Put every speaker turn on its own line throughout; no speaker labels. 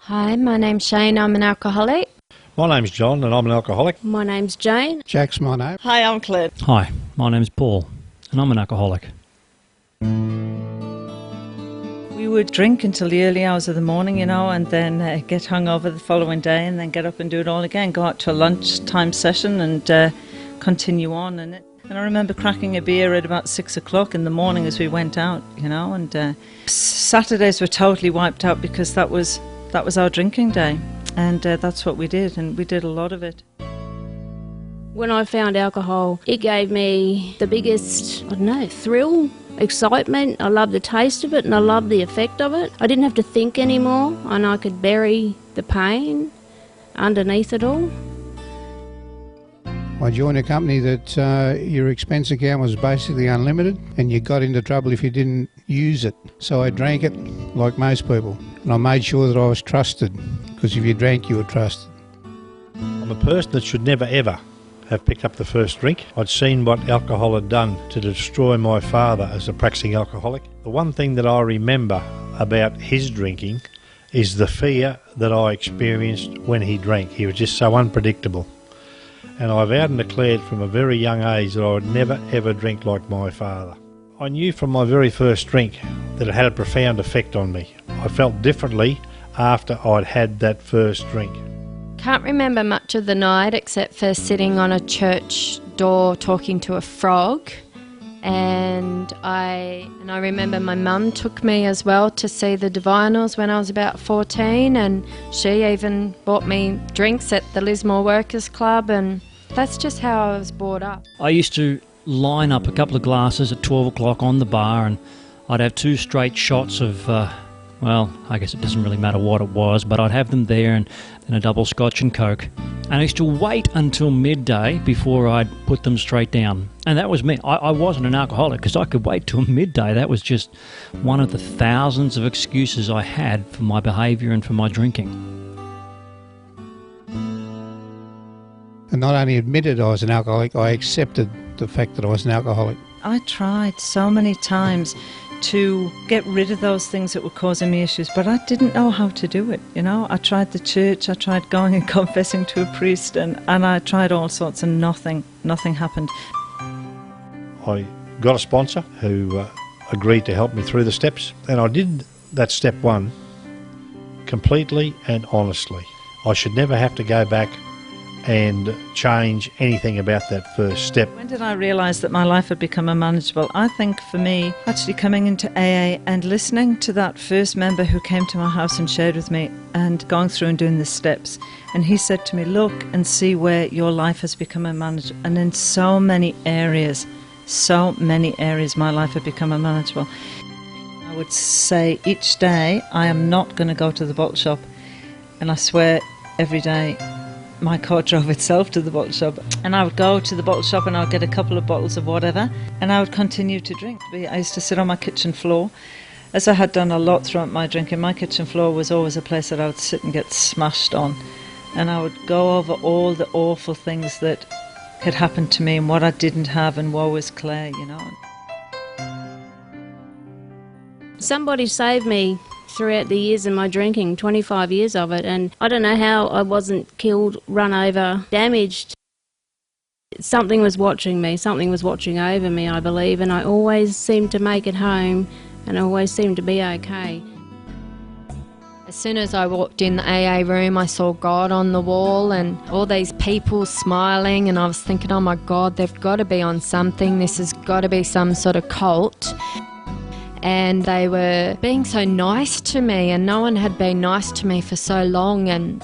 Hi, my name's Shane. I'm an alcoholic.
My name's John and I'm an alcoholic.
My name's Jane.
Jack's my name.
Hi, I'm Claire.
Hi, my name's Paul and I'm an alcoholic.
We would drink until the early hours of the morning, and then get hungover the following day and then get up and do it all again, go out to a lunchtime session and continue on. And I remember cracking a beer at about 6 o'clock in the morning as we went out, and Saturdays were totally wiped out because that was our drinking day, and that's what we did, and we did a lot of it.
When I found alcohol, it gave me the biggest, thrill, excitement. I loved the taste of it and I loved the effect of it. I didn't have to think anymore and I could bury the pain underneath it all.
I joined a company that your expense account was basically unlimited and you got into trouble if you didn't use it. So I drank it like most people, and I made sure that I was trusted, because if you drank you were trusted.
I'm a person that should never ever have picked up the first drink. I'd seen what alcohol had done to destroy my father as a practicing alcoholic. The one thing that I remember about his drinking is the fear that I experienced when he drank. He was just so unpredictable. And I vowed and declared from a very young age that I would never ever drink like my father. I knew from my very first drink that it had a profound effect on me. I felt differently after I'd had that first drink.
Can't remember much of the night except for sitting on a church door talking to a frog. And I remember my mum took me as well to see the Divinals when I was about 14, and she even bought me drinks at the Lismore Workers Club, and that's just how I was brought up.
I used to line up a couple of glasses at 12 o'clock on the bar, and I'd have 2 straight shots of, I guess it doesn't really matter what it was, but I'd have them there, and then a double Scotch and Coke. And I used to wait until midday before I'd put them straight down. And that was me. I wasn't an alcoholic because I could wait till midday. That was just one of the thousands of excuses I had for my behaviour and for my drinking.
And not only admitted I was an alcoholic, I accepted the fact that I was an alcoholic.
I tried so many times to get rid of those things that were causing me issues, but I didn't know how to do it. I tried the church, I tried going and confessing to a priest, and I tried all sorts, and nothing happened.
I got a sponsor who agreed to help me through the steps, and I did that step 1 completely and honestly. I should never have to go back and change anything about that first step.
When did I realise that my life had become unmanageable? I think for me, actually coming into AA and listening to that first member who came to my house and shared with me and going through and doing the steps. And he said to me, look and see where your life has become unmanageable. And in so many areas my life had become unmanageable. I would say each day, I am not going to go to the bottle shop. And I swear every day, my car drove itself to the bottle shop, and I would go to the bottle shop and I would get a couple of bottles of whatever, and I would continue to drink. I used to sit on my kitchen floor, as I had done a lot throughout my drinking. My kitchen floor was always a place that I would sit and get smashed on, and I would go over all the awful things that had happened to me and what I didn't have, and woe is Claire,
Somebody saved me throughout the years of my drinking, 25 years of it, and I don't know how I wasn't killed, run over, damaged. Something was watching me, something was watching over me, I believe, and I always seemed to make it home and I always seemed to be okay.
As soon as I walked in the AA room, I saw God on the wall and all these people smiling, and I was thinking, oh my God, they've got to be on something. This has got to be some sort of cult. And they were being so nice to me, and no one had been nice to me for so long, and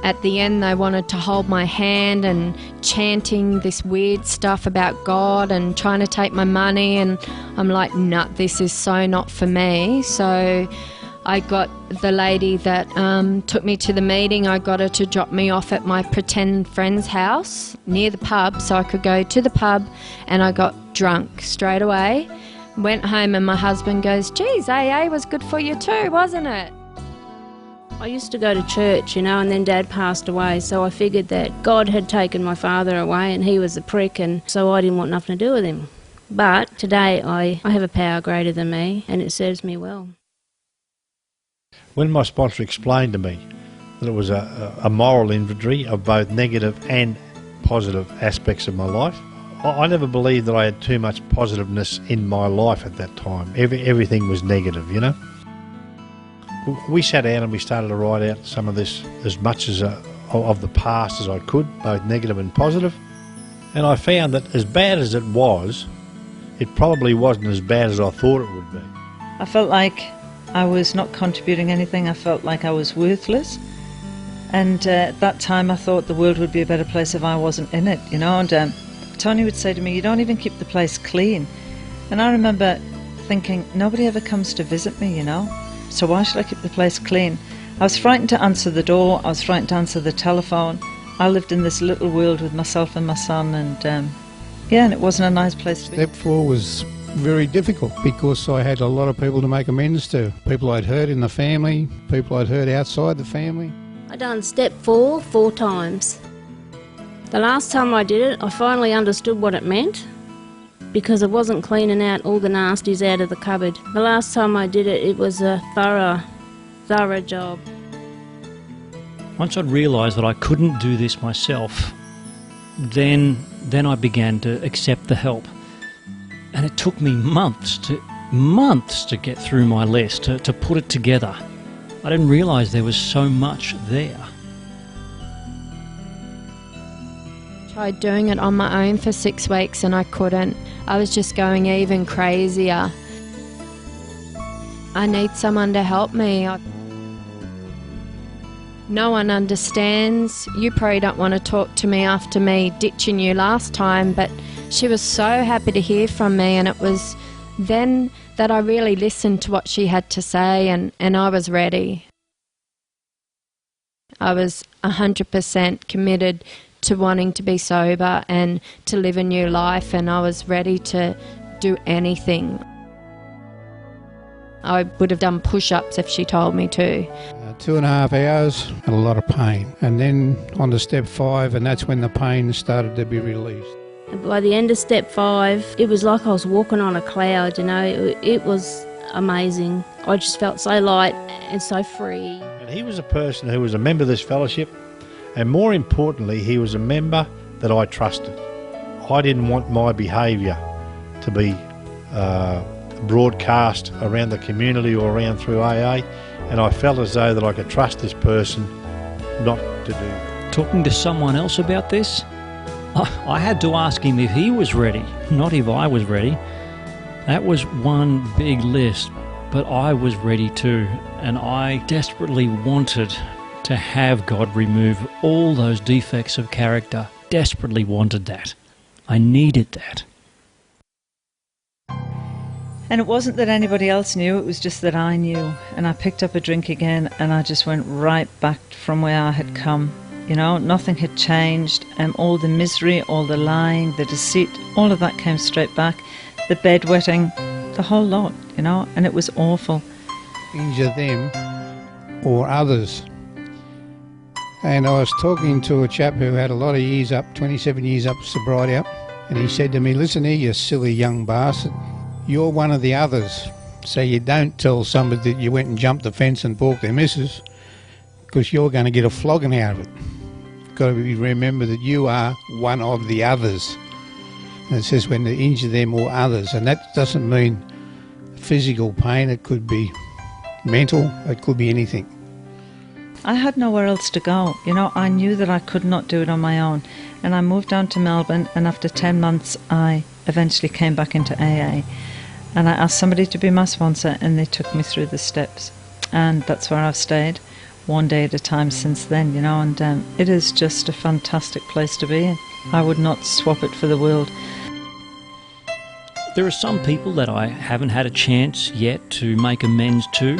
at the end they wanted to hold my hand and chanting this weird stuff about God and trying to take my money, and I'm like, nah, this is so not for me. So I got the lady that took me to the meeting, I got her to drop me off at my pretend friend's house near the pub so I could go to the pub, and I got drunk straight away. Went home and my husband goes, geez, AA was good for you too, wasn't it?
I used to go to church, and then Dad passed away, so I figured that God had taken my father away and he was a prick, and so I didn't want nothing to do with him. But today I have a power greater than me, and it serves me well.
When my sponsor explained to me that it was a moral inventory of both negative and positive aspects of my life. I never believed that I had too much positiveness in my life at that time. Everything was negative, you know. We sat down and we started to write out some of this, as much as of the past as I could, both negative and positive. And I found that as bad as it was, it probably wasn't as bad as I thought it would be.
I felt like I was not contributing anything. I felt like I was worthless. And at that time I thought the world would be a better place if I wasn't in it, you know. And Tony would say to me, "You don't even keep the place clean." And I remember thinking, nobody ever comes to visit me, you know, so why should I keep the place clean? I was frightened to answer the door. I was frightened to answer the telephone. I lived in this little world with myself and my son, and and it wasn't a nice place to be.
Step 4 was very difficult because I had a lot of people to make amends to. People I'd hurt in the family, people I'd hurt outside the family.
I done step 4 4 times. The last time I did it, I finally understood what it meant, because I wasn't cleaning out all the nasties out of the cupboard. The last time I did it, it was a thorough job.
Once I'd realised that I couldn't do this myself, then I began to accept the help. And it took me months to get through my list, to put it together. I didn't realise there was so much there.
Tried doing it on my own for 6 weeks and I couldn't. I was just going even crazier. I need someone to help me. No one understands. You probably don't want to talk to me after me ditching you last time, but she was so happy to hear from me, and it was then that I really listened to what she had to say, and I was ready. I was 100% committed to wanting to be sober and to live a new life, and I was ready to do anything. I would have done push-ups if she told me to.
2.5 hours and a lot of pain. And then on to step 5, and that's when the pain started to be released.
By the end of step 5, it was like I was walking on a cloud, you know. It was amazing. I just felt so light and so free.
And he was a person who was a member of this fellowship, and more importantly, he was a member that I trusted. I didn't want my behaviour to be broadcast around the community or around through AA, and I felt as though that I could trust this person not to do that.
Talking to someone else about this, I had to ask him if he was ready, not if I was ready. That was one big list, but I was ready too, and I desperately wanted to have God remove all those defects of character. Desperately wanted that. I needed that.
And it wasn't that anybody else knew, it was just that I knew. And I picked up a drink again and I just went right back from where I had come. You know, nothing had changed. All the misery, all the lying, the deceit, all of that came straight back. The bedwetting, the whole lot, you know, and it was awful.
Injure them or others. And I was talking to a chap who had a lot of years up, 27 years up sobriety up, and he said to me, "Listen here, you silly young bastard. You're one of the others, so you don't tell somebody that you went and jumped the fence and balked their missus, because you're going to get a flogging out of it. You've got to remember that you are one of the others." And it says when they injure them or others, and that doesn't mean physical pain. It could be mental, it could be anything.
I had nowhere else to go. You know, I knew that I could not do it on my own. And I moved down to Melbourne, and after 10 months I eventually came back into AA. And I asked somebody to be my sponsor, and they took me through the steps. And that's where I've stayed, one day at a time since then, you know, and it is just a fantastic place to be in. I would not swap it for the world.
There are some people that I haven't had a chance yet to make amends to,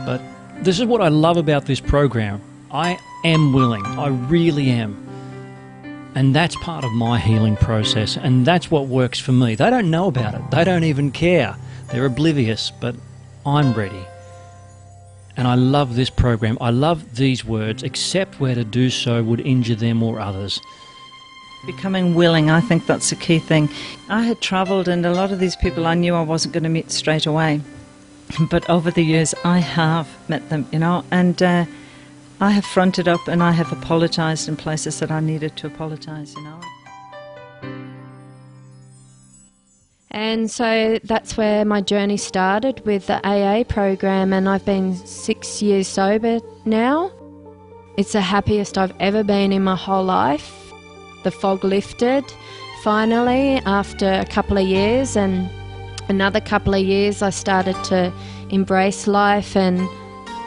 but this is what I love about this program. I am willing, I really am. And that's part of my healing process, and that's what works for me. They don't know about it, they don't even care. They're oblivious, but I'm ready. And I love this program. I love these words, "except where to do so would injure them or others."
Becoming willing, I think that's the key thing. I had travelled, and a lot of these people I knew I wasn't going to meet straight away. But over the years, I have met them, you know, and I have fronted up and I have apologised in places that I needed to apologise, you know.
And so that's where my journey started with the AA program, and I've been 6 years sober now. It's the happiest I've ever been in my whole life. The fog lifted finally after a couple of years, and another couple of years I started to embrace life and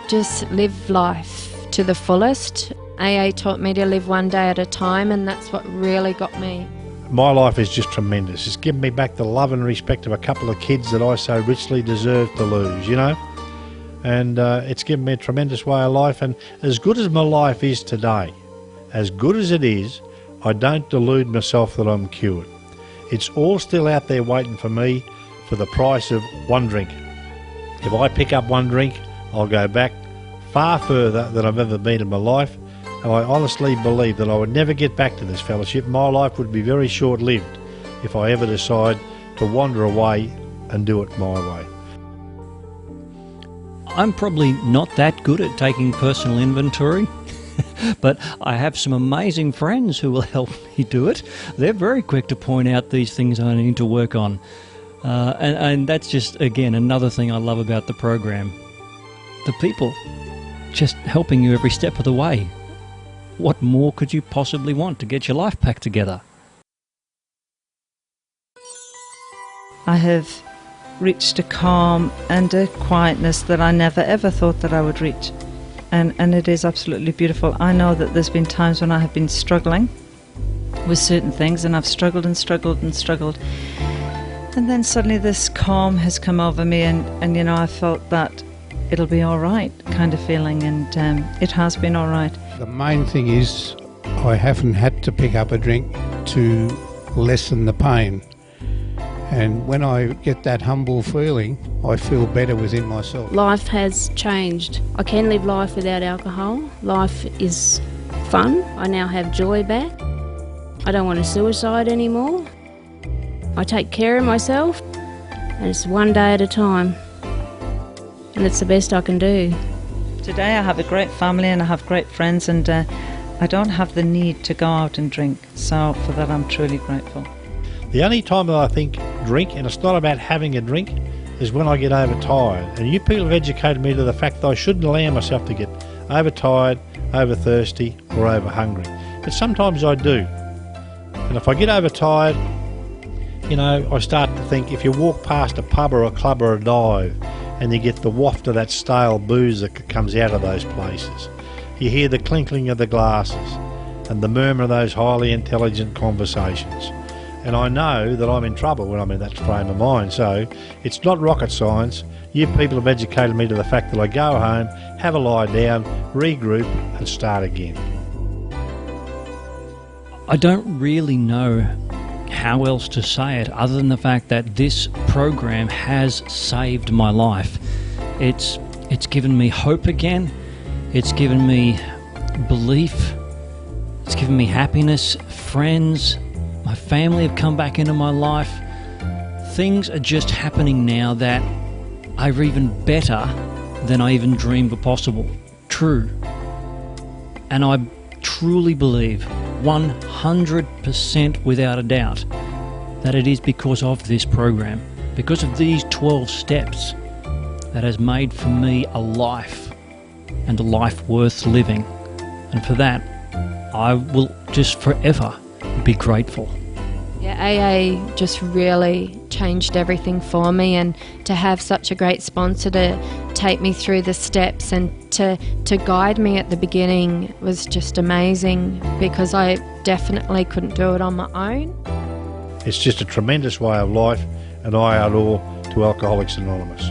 just live life to the fullest. AA taught me to live one day at a time, and that's what really got me.
My life is just tremendous. It's given me back the love and respect of a couple of kids that I so richly deserved to lose, you know. And it's given me a tremendous way of life. And as good as my life is today, as good as it is, I don't delude myself that I'm cured. It's all still out there waiting for me for the price of one drink. If I pick up one drink, I'll go back far further than I've ever been in my life. And I honestly believe that I would never get back to this fellowship. My life would be very short-lived if I ever decide to wander away and do it my way.
I'm probably not that good at taking personal inventory, but I have some amazing friends who will help me do it. They're very quick to point out these things I need to work on. And that's just, again, another thing I love about the program. The people just helping you every step of the way. What more could you possibly want to get your life back together?
I have reached a calm and a quietness that I never ever thought that I would reach. And it is absolutely beautiful. I know that there's been times when I have been struggling with certain things, and I've struggled and struggled and struggled. And then suddenly this calm has come over me, and you know, I felt that it'll be all right kind of feeling, and it has been all right.
The main thing is I haven't had to pick up a drink to lessen the pain. And when I get that humble feeling, I feel better within myself.
Life has changed. I can live life without alcohol. Life is fun. I now have joy back. I don't want to suicide anymore. I take care of myself, and it's one day at a time. And it's the best I can do.
Today I have a great family and I have great friends, and I don't have the need to go out and drink. So for that I'm truly grateful.
The only time that I think drink, and it's not about having a drink, is when I get overtired. And you people have educated me to the fact that I shouldn't allow myself to get overtired, over thirsty or over hungry. But sometimes I do. And if I get overtired, you know, I start to think, if you walk past a pub or a club or a dive and you get the waft of that stale booze that comes out of those places, you hear the clinking of the glasses and the murmur of those highly intelligent conversations. And I know that I'm in trouble when I'm in that frame of mind. So it's not rocket science. You people have educated me to the fact that I go home, have a lie down, regroup and start again.
I don't really know how else to say it other than the fact that this program has saved my life. It's given me hope again. It's given me belief. It's given me happiness, friends. My family have come back into my life. Things are just happening now that are even better than I even dreamed were possible. True. And I truly believe, 100% without a doubt, that it is because of this program, because of these 12 steps, that has made for me a life, and a life worth living. And for that, I will just forever be grateful.
Yeah, AA just really changed everything for me, and to have such a great sponsor to take me through the steps and to guide me at the beginning was just amazing, because I definitely couldn't do it on my own.
It's just a tremendous way of life, and I owe it all to Alcoholics Anonymous.